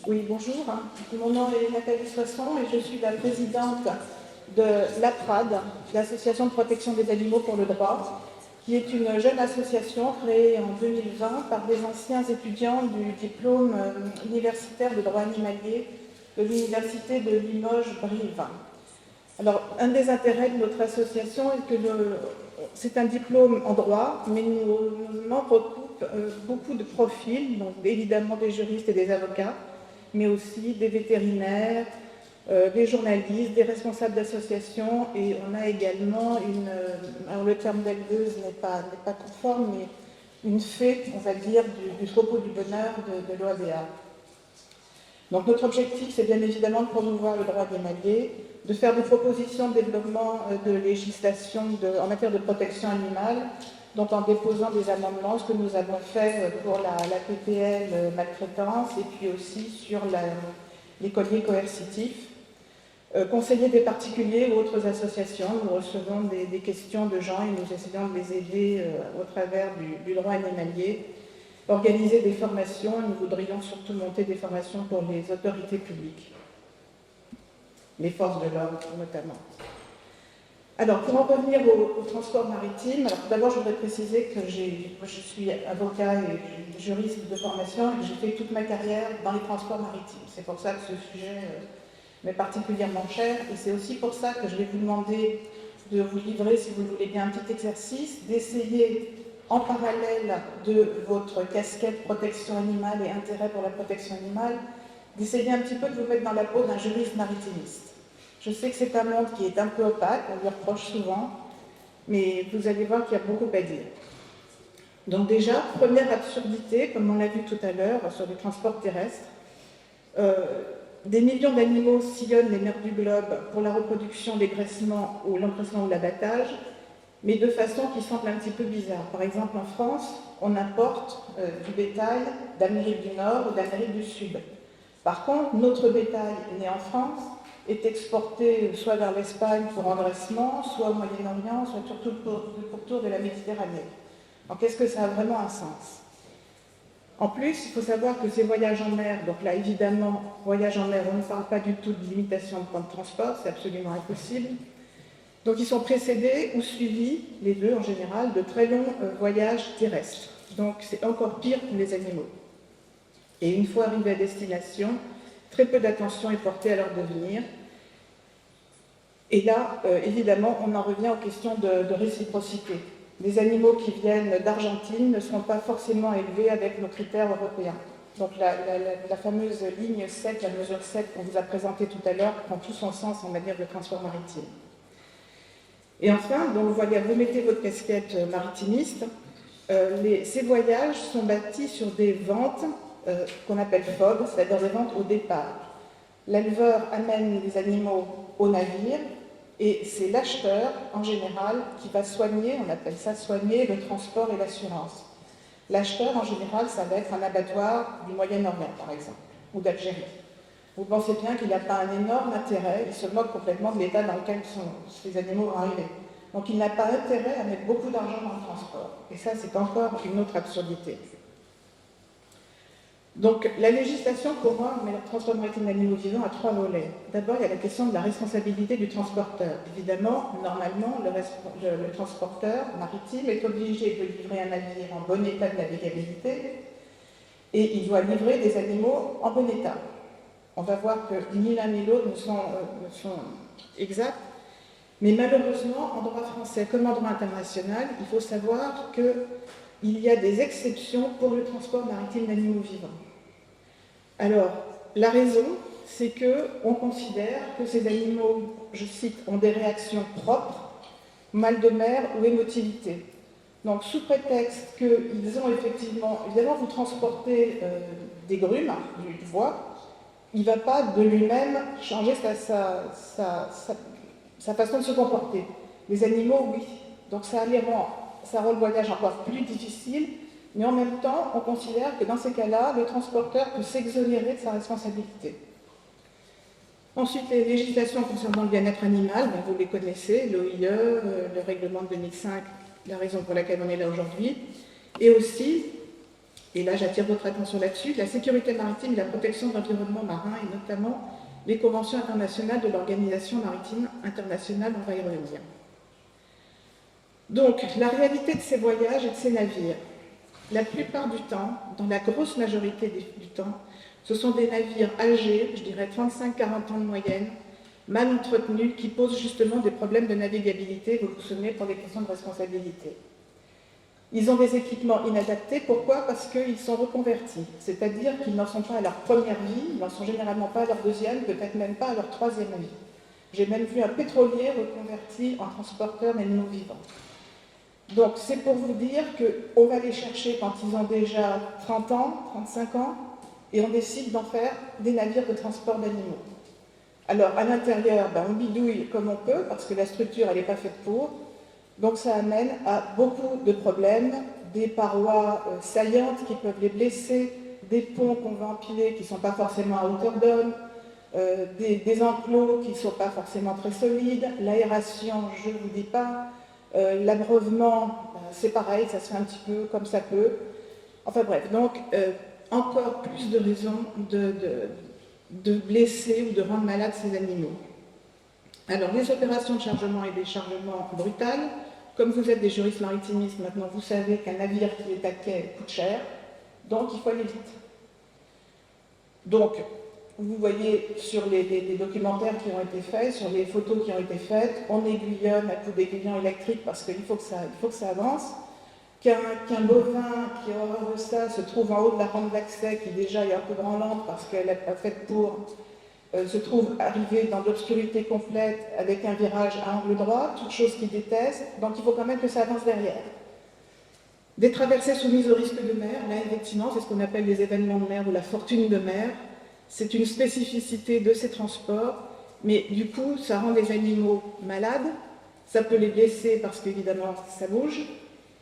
Oui, bonjour. Mon nom est Nathalie Soisson et je suis la présidente de l'APRAD, l'Association de protection des animaux pour le droit, qui est une jeune association créée en 2020 par des anciens étudiants du diplôme universitaire de droit animalier de l'Université de Limoges-Brive. Alors, un des intérêts de notre association est que c'est un diplôme en droit, mais nos membres recoupent beaucoup de profils, donc évidemment des juristes et des avocats, mais aussi des vétérinaires, des journalistes, des responsables d'associations, et on a également alors le terme d'éleveuse n'est pas conforme, mais une fée, on va dire, du troupeau du bonheur de l'OADA. Donc notre objectif, c'est bien évidemment de promouvoir le droit animalier, de faire des propositions de développement de législation en matière de protection animale, donc en déposant des amendements, ce que nous avons fait pour la PPL maltraitance et puis aussi sur les colliers coercitifs. Conseiller des particuliers ou autres associations, nous recevons des questions de gens et nous essayons de les aider au travers du droit animalier. Organiser des formations, nous voudrions surtout monter des formations pour les autorités publiques, les forces de l'ordre notamment. Alors, pour en revenir au transport maritime, alors d'abord je voudrais préciser que je suis avocat et juriste de formation et que j'ai fait toute ma carrière dans les transports maritimes. C'est pour ça que ce sujet m'est particulièrement cher et c'est aussi pour ça que je vais vous demander de vous livrer, si vous le voulez bien, un petit exercice, d'essayer en parallèle de votre casquette protection animale et intérêt pour la protection animale, d'essayer un petit peu de vous mettre dans la peau d'un juriste maritimiste. Je sais que c'est un monde qui est un peu opaque, on lui reproche souvent, mais vous allez voir qu'il y a beaucoup à dire. Donc déjà, première absurdité, comme on l'a vu tout à l'heure sur les transports terrestres, des millions d'animaux sillonnent les mers du globe pour la reproduction, l'engraissement ou l'abattage, mais de façon qui semble un petit peu bizarre. Par exemple, en France, on importe du bétail d'Amérique du Nord ou d'Amérique du Sud. Par contre, notre bétail né en France est exporté soit vers l'Espagne pour engraissement, soit au Moyen-Orient, soit sur tout le pourtour de la Méditerranée. Donc, est-ce que ça a vraiment un sens? En plus, il faut savoir que ces voyages en mer, donc là, évidemment, voyage en mer, on ne parle pas du tout de limitation de temps de transport, c'est absolument impossible. Donc ils sont précédés ou suivis, les deux en général, de très longs voyages terrestres. Donc c'est encore pire pour les animaux. Et une fois arrivés à destination, très peu d'attention est portée à leur devenir. Et là, évidemment, on en revient aux questions de réciprocité. Les animaux qui viennent d'Argentine ne seront pas forcément élevés avec nos critères européens. Donc la fameuse ligne 7, la mesure 7 qu'on vous a présentée tout à l'heure, prend tout son sens en matière de transport maritime. Et enfin, donc, vous mettez votre casquette maritimiste, ces voyages sont bâtis sur des ventes qu'on appelle FOB, c'est-à-dire des ventes au départ. L'éleveur amène les animaux au navire et c'est l'acheteur, en général, qui va soigner, on appelle ça soigner, le transport et l'assurance. L'acheteur, en général, ça va être un abattoir du Moyen-Orient, par exemple, ou d'Algérie. Vous pensez bien qu'il n'a pas un énorme intérêt, il se moque complètement de l'état dans lequel ces animaux vont arriver. Donc il n'a pas intérêt à mettre beaucoup d'argent dans le transport. Et ça, c'est encore une autre absurdité. Donc la législation pour moi met le transport maritime d'animaux vivants à trois volets. D'abord, il y a la question de la responsabilité du transporteur. Évidemment, normalement, le transporteur maritime est obligé de livrer un navire en bon état de navigabilité et il doit livrer des animaux en bon état. On va voir que ni l'un ni l'autre ne sont exacts, mais malheureusement, en droit français comme en droit international, il faut savoir qu'il y a des exceptions pour le transport maritime d'animaux vivants. Alors, la raison, c'est qu'on considère que ces animaux, je cite, ont des réactions propres, mal de mer ou émotivité. Donc, sous prétexte qu'ils ont évidemment, vous transportez des grumes, du bois, il ne va pas de lui-même changer sa façon de se comporter. Les animaux, oui. Donc ça rend le voyage encore plus difficile, mais en même temps, on considère que dans ces cas-là, le transporteur peut s'exonérer de sa responsabilité. Ensuite, les législations concernant le bien-être animal, vous les connaissez, l'OIE, le règlement de 2005, la raison pour laquelle on est là aujourd'hui, et aussi et là j'attire votre attention là-dessus, la sécurité maritime et la protection de l'environnement marin, et notamment les conventions internationales de l'Organisation maritime internationale, on va y revenir. Donc, la réalité de ces voyages et de ces navires, la plupart du temps, dans la grosse majorité du temps, ce sont des navires âgés, je dirais 35-40 ans de moyenne, mal entretenus, qui posent justement des problèmes de navigabilité, vous vous souvenez, pour des questions de responsabilité. Ils ont des équipements inadaptés, pourquoi? Parce qu'ils sont reconvertis, c'est-à-dire qu'ils n'en sont pas à leur première vie, ils n'en sont généralement pas à leur deuxième, peut-être même pas à leur troisième vie. J'ai même vu un pétrolier reconverti en transporteur d'animaux vivants. Donc c'est pour vous dire qu'on va les chercher quand ils ont déjà 30 ans, 35 ans, et on décide d'en faire des navires de transport d'animaux. Alors à l'intérieur, on bidouille comme on peut, parce que la structure elle n'est pas faite pour. Donc ça amène à beaucoup de problèmes, des parois saillantes qui peuvent les blesser, des ponts qu'on va empiler qui ne sont pas forcément à hauteur d'homme, des enclos qui ne sont pas forcément très solides, l'aération, je ne vous dis pas, l'abreuvement, c'est pareil, ça se fait un petit peu comme ça peut. Enfin bref, donc encore plus de raisons de blesser ou de rendre malades ces animaux. Alors, les opérations de chargement et déchargement brutales, comme vous êtes des juristes maritimistes, maintenant vous savez qu'un navire qui est à quai coûte cher, donc il faut aller vite. Donc, vous voyez sur les documentaires qui ont été faits, sur les photos qui ont été faites, on aiguillonne à coups d'aiguillon électrique parce qu'il faut que ça avance. Qu'un bovin qui a horreur de ça se trouve en haut de la rampe d'accès, qui déjà est un peu branlante parce qu'elle n'est pas faite pour, se trouve arrivé dans l'obscurité complète avec un virage à angle droit, toute chose qu'il déteste, donc il faut quand même que ça avance derrière. Des traversées soumises au risque de mer, là effectivement c'est ce qu'on appelle les événements de mer ou la fortune de mer, c'est une spécificité de ces transports, mais du coup ça rend les animaux malades, ça peut les blesser parce qu'évidemment ça bouge,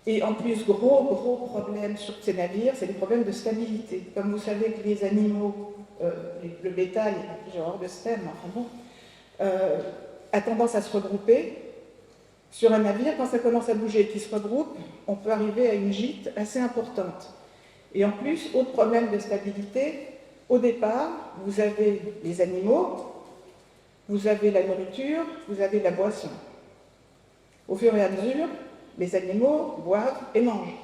et en plus gros problème sur ces navires, c'est les problèmes de stabilité. Comme vous savez que les animaux, le bétail, j'ai horreur de ce thème, enfin bon, a tendance à se regrouper. Sur un navire, quand ça commence à bouger et qu'il se regroupe, on peut arriver à une gîte assez importante. Et en plus, autre problème de stabilité, au départ, vous avez les animaux, vous avez la nourriture, vous avez la boisson. Au fur et à mesure, les animaux boivent et mangent.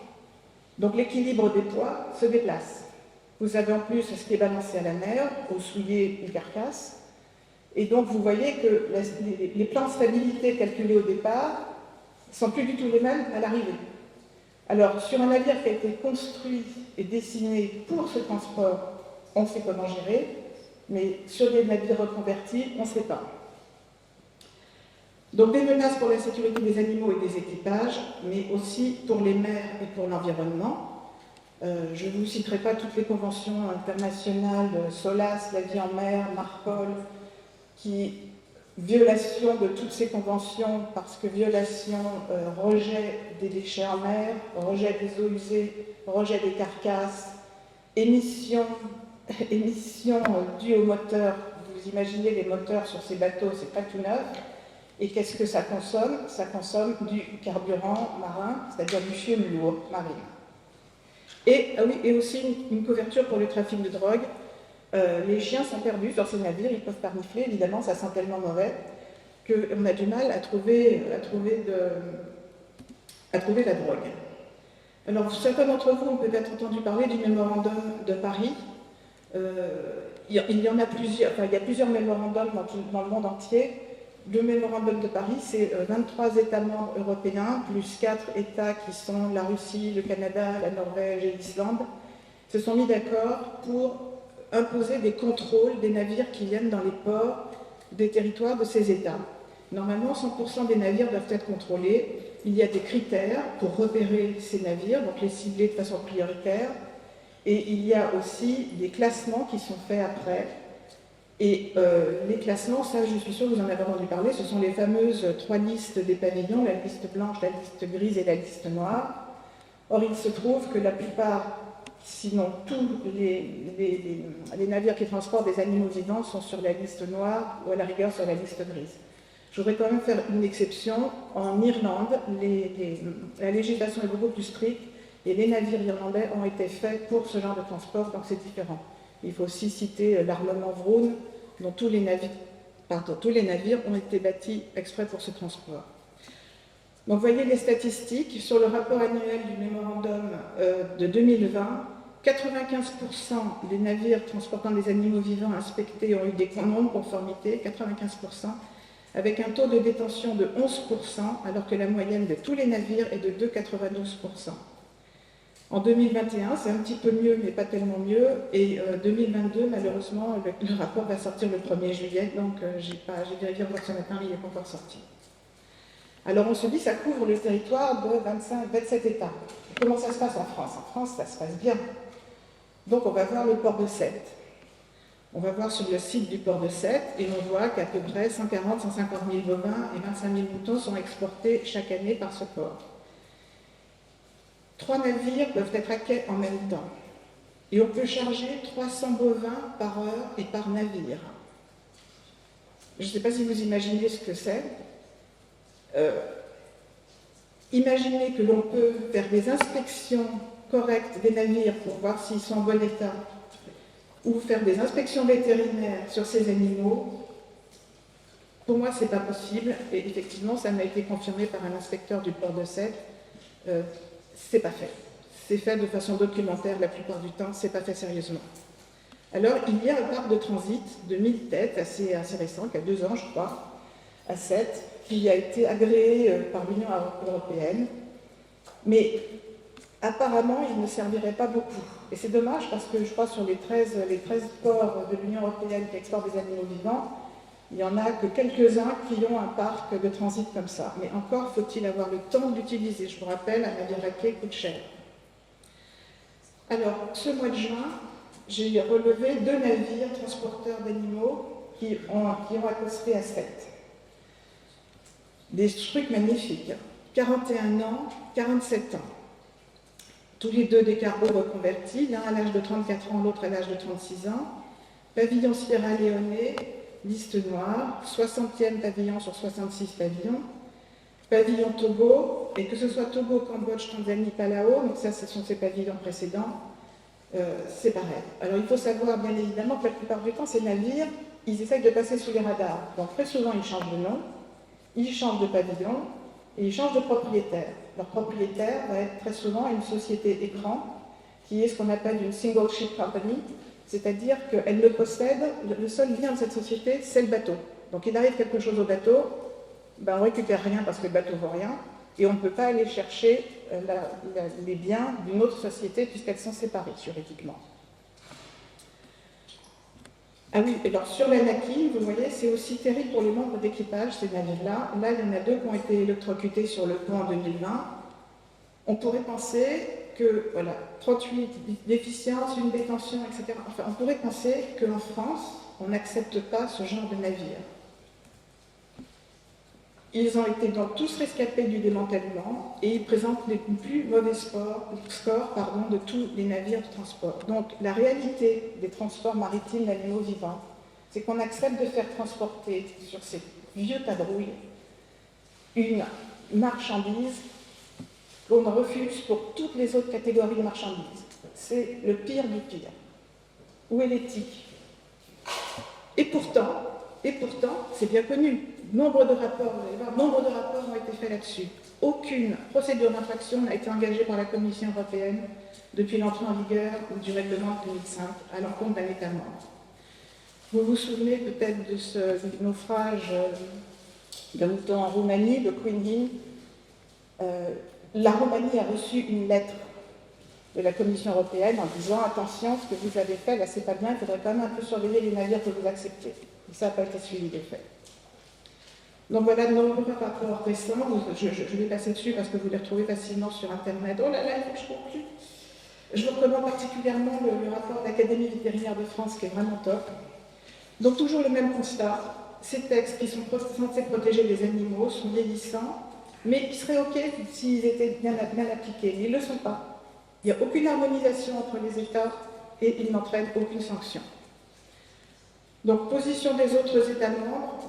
Donc l'équilibre des poids se déplace. Vous avez en plus ce qui est balancé à la mer, au soulier ou carcasse. Et donc vous voyez que les plans de stabilité calculés au départ ne sont plus du tout les mêmes à l'arrivée. Alors sur un navire qui a été construit et dessiné pour ce transport, on sait comment gérer, mais sur des navires reconvertis, on ne sait pas. Donc des menaces pour la sécurité des animaux et des équipages, mais aussi pour les mers et pour l'environnement. Je ne vous citerai pas toutes les conventions internationales, SOLAS, la vie en mer, MARPOL, qui, violation de toutes ces conventions, parce que violation, rejet des déchets en mer, rejet des eaux usées, rejet des carcasses, émissions dues aux moteurs. Vous imaginez les moteurs sur ces bateaux, c'est pas tout neuf. Et qu'est-ce que ça consomme? Ça consomme du carburant marin, c'est-à-dire du fioul lourd marin. Et aussi une couverture pour le trafic de drogue. Les chiens sont perdus sur ces navires, ils peuvent parnifler, évidemment, ça sent tellement mauvais qu'on a du mal à trouver la drogue. Alors, certains d'entre vous ont peut-être entendu parler du mémorandum de Paris. Il y en a plusieurs, il y a plusieurs mémorandums dans le monde entier. Le mémorandum de Paris, c'est 23 États membres européens, plus 4 États qui sont la Russie, le Canada, la Norvège et l'Islande, se sont mis d'accord pour imposer des contrôles des navires qui viennent dans les ports des territoires de ces États. Normalement, 100% des navires doivent être contrôlés. Il y a des critères pour repérer ces navires, donc les cibler de façon prioritaire. Et il y a aussi des classements qui sont faits après. Et les classements, ça je suis sûre que vous en avez entendu parler, ce sont les fameuses 3 listes des pavillons, la liste blanche, la liste grise et la liste noire. Or il se trouve que la plupart, sinon tous les navires qui transportent des animaux vivants sont sur la liste noire ou à la rigueur sur la liste grise. Je voudrais quand même faire une exception. En Irlande, la législation est beaucoup plus stricte Et les navires irlandais ont été faits pour ce genre de transport, donc c'est différent. Il faut aussi citer l'armement Vroon, dont tous les navires ont été bâtis exprès pour ce transport. Donc, vous voyez les statistiques sur le rapport annuel du mémorandum de 2020. 95% des navires transportant des animaux vivants inspectés ont eu des non-conformités, 95%, avec un taux de détention de 11%, alors que la moyenne de tous les navires est de 2,92%. En 2021, c'est un petit peu mieux, mais pas tellement mieux, et 2022, malheureusement, le rapport va sortir le 1er juillet, donc j'ai vérifié encore ce matin, il n'est pas encore sorti. Alors on se dit, ça couvre le territoire de 27 États. Comment ça se passe en France? En France, ça se passe bien. Donc on va voir le port de Sète. On va voir sur le site du port de Sète et on voit qu'à peu près 140-150 000 bovins et 25 000 moutons sont exportés chaque année par ce port. 3 navires peuvent être à quai en même temps. Et on peut charger 300 bovins par heure et par navire. Je ne sais pas si vous imaginez ce que c'est. Imaginez que l'on peut faire des inspections correctes des navires pour voir s'ils sont en bon état, ou faire des inspections vétérinaires sur ces animaux. Pour moi, ce n'est pas possible, et effectivement, ça m'a été confirmé par un inspecteur du port de Sète. C'est pas fait. C'est fait de façon documentaire la plupart du temps, c'est pas fait sérieusement. Alors, il y a un parc de transit de 1000 têtes, assez récent, qui a 2 ans, je crois, à Sète, qui a été agréé par l'Union européenne, mais apparemment, il ne servirait pas beaucoup. Et c'est dommage parce que je crois sur les 13 ports de l'Union européenne qui exportent des animaux vivants, il n'y en a que quelques-uns qui ont un parc de transit comme ça. Mais encore faut-il avoir le temps de l'utiliser. Je vous rappelle, un navire à quai coûte cher. Alors, ce mois de juin, j'ai relevé 2 navires transporteurs d'animaux qui ont accosté à Sète. Des trucs magnifiques. 41 ans, 47 ans. Tous les 2 des cargos reconvertis, l'un à l'âge de 34 ans, l'autre à l'âge de 36 ans. Pavillon Sierra Leone, liste noire, 60e pavillon sur 66 pavillons. Pavillon Togo, et que ce soit Togo, Cambodge, Tanzanie, Palau, donc ça ce sont ces pavillons précédents, c'est pareil. Alors il faut savoir bien évidemment que la plupart du temps, ces navires, ils essayent de passer sous les radars. Donc très souvent, ils changent de nom, ils changent de pavillon, et ils changent de propriétaire. Leur propriétaire va être très souvent une société écran, qui est ce qu'on appelle une single ship company, c'est-à-dire qu'elle le possède, le seul bien de cette société, c'est le bateau. Donc il arrive quelque chose au bateau, ben, on ne récupère rien parce que le bateau ne vaut rien, et on ne peut pas aller chercher les biens d'une autre société puisqu'elles sont séparées juridiquement. Ah oui, alors sur l'Anakin, vous voyez, c'est aussi terrible pour les membres d'équipage, ces navires-là. Là, il y en a 2 qui ont été électrocutés sur le pont en 2020. On pourrait penser que, voilà, 38 déficiences, une détention, etc. Enfin, on pourrait penser qu'en France, on n'accepte pas ce genre de navire. Ils ont été donc tous rescapés du démantèlement et ils présentent les plus mauvais scores de tous les navires de transport. Donc la réalité des transports maritimes d'animaux vivants, c'est qu'on accepte de faire transporter sur ces vieux padrouilles une marchandise qu'on refuse pour toutes les autres catégories de marchandises. C'est le pire du pire. Où est l'éthique? Et pourtant, c'est bien connu. Nombre de rapports ont été faits là-dessus. Aucune procédure d'infraction n'a été engagée par la Commission européenne depuis l'entrée en vigueur du règlement de 2005 à l'encontre d'un État membre. Vous vous souvenez peut-être de ce naufrage d'un mouton en Roumanie, de Queen Hill. La Roumanie a reçu une lettre de la Commission européenne en disant « Attention, ce que vous avez fait, là c'est pas bien, il faudrait quand même un peu surveiller les navires que vous acceptez. » Et ça n'a pas été suivi des faits. Donc voilà de nombreux rapports récents, je vais passer dessus parce que vous les retrouvez facilement sur Internet. Oh là là, il faut que je conclue. Je vous recommande particulièrement le rapport de l'Académie vétérinaire de France qui est vraiment top. Donc toujours le même constat, ces textes qui sont censés protéger les animaux sont vieillissants, mais qui seraient OK s'ils étaient bien appliqués. Mais ils ne le sont pas. Il n'y a aucune harmonisation entre les États et ils n'entraînent aucune sanction. Donc position des autres États membres,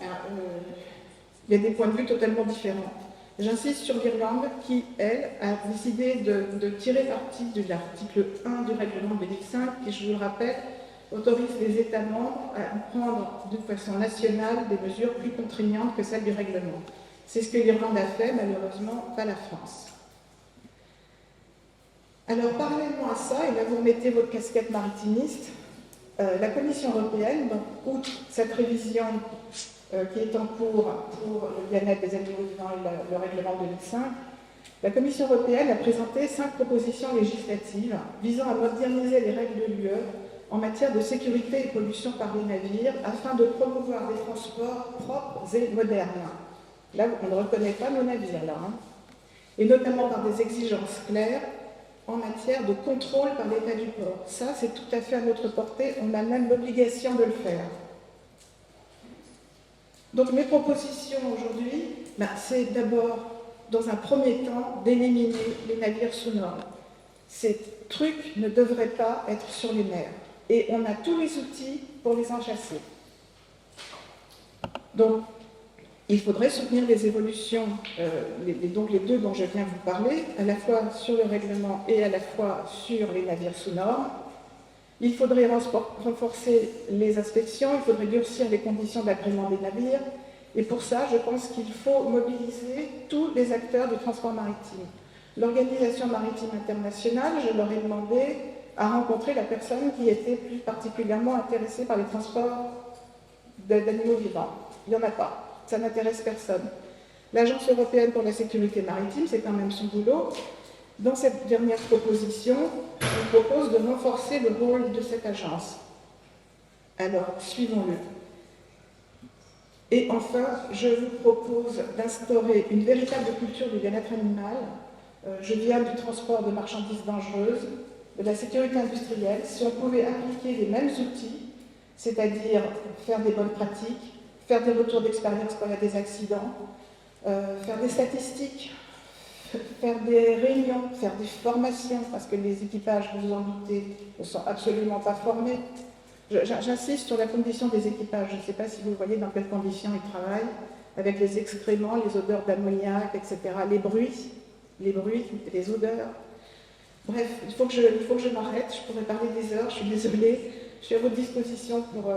il y a des points de vue totalement différents. J'insiste sur l'Irlande qui, elle, a décidé de tirer parti de l'article 1 du règlement 2005 qui, je vous le rappelle, autorise les États membres à prendre de façon nationale des mesures plus contraignantes que celles du règlement. C'est ce que l'Irlande a fait, malheureusement, pas la France. Alors, parallèlement à ça, et là vous remettez votre casquette maritimiste, la Commission européenne, donc, outre cette révision qui est en cours pour le bien-être des animaux vivants et le règlement 2005, la Commission européenne a présenté 5 propositions législatives visant à moderniser les règles de l'UE en matière de sécurité et pollution par les navires afin de promouvoir des transports propres et modernes. Là, on ne reconnaît pas nos navires, là, hein. Et notamment par des exigences claires en matière de contrôle par l'État du port. Ça, c'est tout à fait à notre portée, on a même l'obligation de le faire. Donc mes propositions aujourd'hui, c'est d'abord, dans un premier temps, d'éliminer les navires sous normes. Ces trucs ne devraient pas être sur les mers. Et on a tous les outils pour les enchasser. Donc, il faudrait soutenir les évolutions, donc les deux dont je viens vous parler, à la fois sur le règlement et à la fois sur les navires sous normes. Il faudrait renforcer les inspections, il faudrait durcir les conditions d'agrément des navires. Et pour ça, je pense qu'il faut mobiliser tous les acteurs du transport maritime. L'Organisation maritime internationale, je leur ai demandé à rencontrer la personne qui était plus particulièrement intéressée par les transports d'animaux vivants. Il n'y en a pas, ça n'intéresse personne. L'Agence européenne pour la sécurité maritime, c'est quand même son boulot. Dans cette dernière proposition, on propose de renforcer le rôle de cette agence. Alors, suivons-le. Et enfin, je vous propose d'instaurer une véritable culture du bien-être animal. Je viens du transport de marchandises dangereuses, de la sécurité industrielle. Si on pouvait appliquer les mêmes outils, c'est-à-dire faire des bonnes pratiques, faire des retours d'expérience quand il y a des accidents, faire des statistiques, faire des réunions, faire des formations, parce que les équipages, vous vous en doutez, ne sont absolument pas formés. J'insiste sur la condition des équipages. Je ne sais pas si vous voyez dans quelles conditions ils travaillent, avec les excréments, les odeurs d'ammoniac, etc., les bruits, les odeurs. Bref, il faut que je m'arrête. Je pourrais parler des heures, je suis désolée. Je suis à votre disposition pour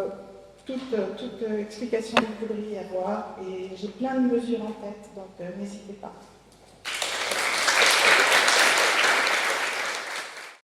toute explication que vous voudriez avoir. Et j'ai plein de mesures en tête, donc n'hésitez pas.